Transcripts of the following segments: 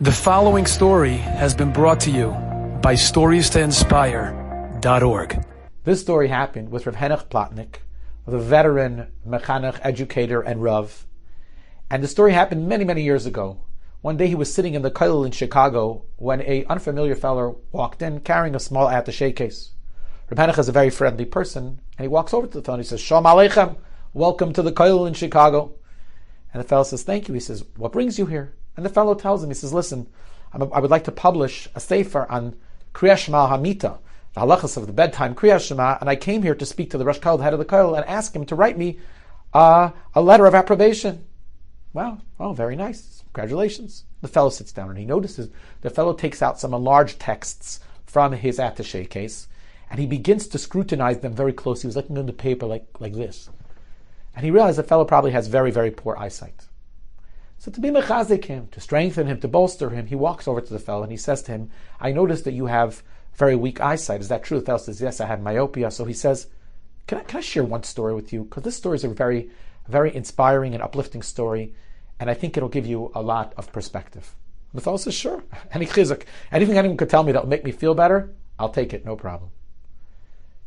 The following story has been brought to you by StoriesToInspire.org. This story happened with Rav Henoch Plotnik, the veteran mechanech, educator, and Rav. And the story happened many, many years ago. One day he was sitting in the Gadol in Chicago when an unfamiliar fellow walked in carrying a small attaché case. Rav Henoch is a very friendly person, and he walks over to the fellow and he says, Shalom Aleichem, welcome to the Gadol in Chicago. And the fellow says, thank you. He says, what brings you here? And the fellow tells him, he says, listen, I would like to publish a sefer on Kriyas Shema Hamita, the halachas of the bedtime Kriyas Shema, and I came here to speak to the Rosh Gadol, the head of the Gadol, and ask him to write me a letter of approbation. Wow, very nice. Congratulations. The fellow sits down and he notices the fellow takes out some enlarged texts from his attaché case, and he begins to scrutinize them very closely. He was looking in the paper like this. And he realized the fellow probably has very, very poor eyesight. So to be mechazik him, to strengthen him, to bolster him, he walks over to the fellow and he says to him, I noticed that you have very weak eyesight. Is that true? The fellow says, yes, I have myopia. So he says, can I share one story with you? Because this story is a very, very inspiring and uplifting story, and I think it'll give you a lot of perspective. The fellow says, sure. Anything anyone could tell me that will make me feel better, I'll take it, no problem.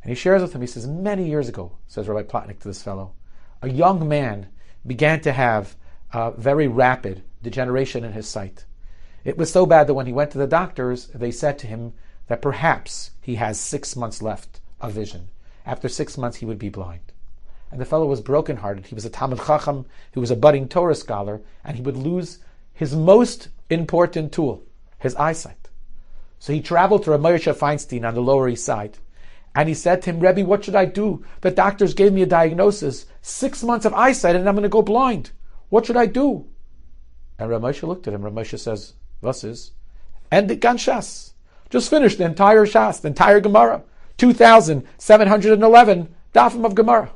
And he shares with him, he says, many years ago, says Rabbi Plotnik to this fellow, a young man began to have very rapid degeneration in his sight. It was so bad that when he went to the doctors, they said to him that perhaps he has 6 months left of vision. After 6 months, he would be blind. And the fellow was brokenhearted. He was a Talmid Chacham, he was a budding Torah scholar, and he would lose his most important tool, his eyesight. So he traveled to Rav Moshe Feinstein on the Lower East Side, and he said to him, Rebbe, what should I do? The doctors gave me a diagnosis, 6 months of eyesight, and I'm going to go blind. What should I do? And Rav Moshe looked at him. Rav Moshe says, was is? And the Gan Shas. Just finished the entire Shas, the entire Gemara. 2,711 dafim of Gemara.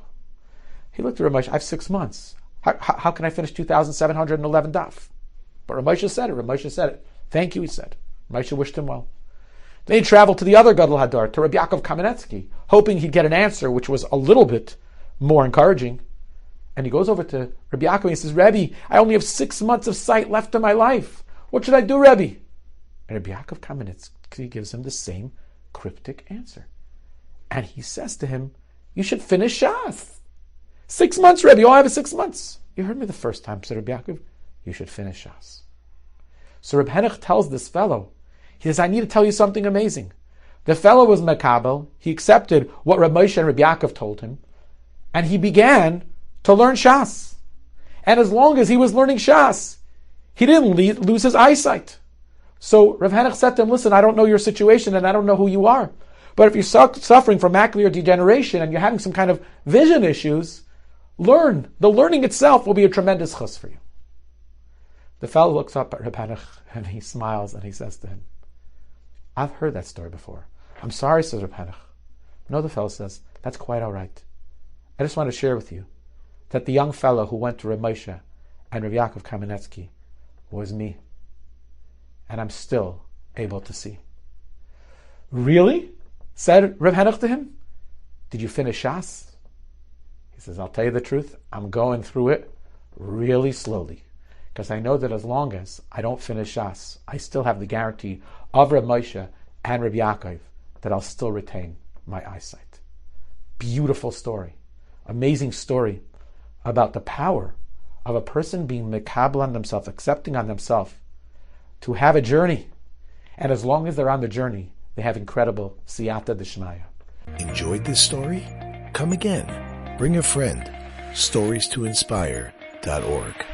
He looked at Rav Moshe, I have 6 months. How can I finish 2,711 daf? But Rav Moshe said it. Rav Moshe said it. Thank you, he said. Rav Moshe wished him well. Then he traveled to the other Gadol Hadar, to Rabbi Yaakov Kamenetsky, hoping he'd get an answer which was a little bit more encouraging. And he goes over to Rabbi Yaakov and he says, Rebbe, I only have 6 months of sight left in my life. What should I do, Rebbe? And Rabbi Yaakov Kamenetsky gives him the same cryptic answer. And he says to him, you should finish Shas. 6 months, Rebbe, all I have is 6 months. You heard me the first time, said Rabbi Yaakov. You should finish Shas. So Rabbi Henoch tells this fellow, he says, I need to tell you something amazing. The fellow was Makabel. He accepted what Rabbi Moshe and Rabbi Yaakov told him. And he began to learn Shas. And as long as he was learning Shas, he didn't lose his eyesight. So Rav Henoch said to him, listen, I don't know your situation and I don't know who you are. But if you're suffering from macular degeneration and you're having some kind of vision issues, learn. The learning itself will be a tremendous chus for you. The fellow looks up at Rav Henoch and he smiles and he says to him, I've heard that story before. I'm sorry, says Rav Henoch. No, the fellow says, that's quite all right. I just want to share with you that the young fellow who went to Rav Moshe and Rav Yaakov Kamenetsky was me. And I'm still able to see. Really? Said Rav Henoch to him. Did you finish Shas? He says, I'll tell you the truth. I'm going through it really slowly. Because I know that as long as I don't finish Shas, I still have the guarantee of Rav Moshe and Rav Yaakov that I'll still retain my eyesight. Beautiful story. Amazing story about the power of a person being mekabel on themselves, accepting on themselves to have a journey. And as long as they're on the journey, they have incredible siyata d'shmaya. Enjoyed this story? Come again. Bring a friend. StoriesToInspire.org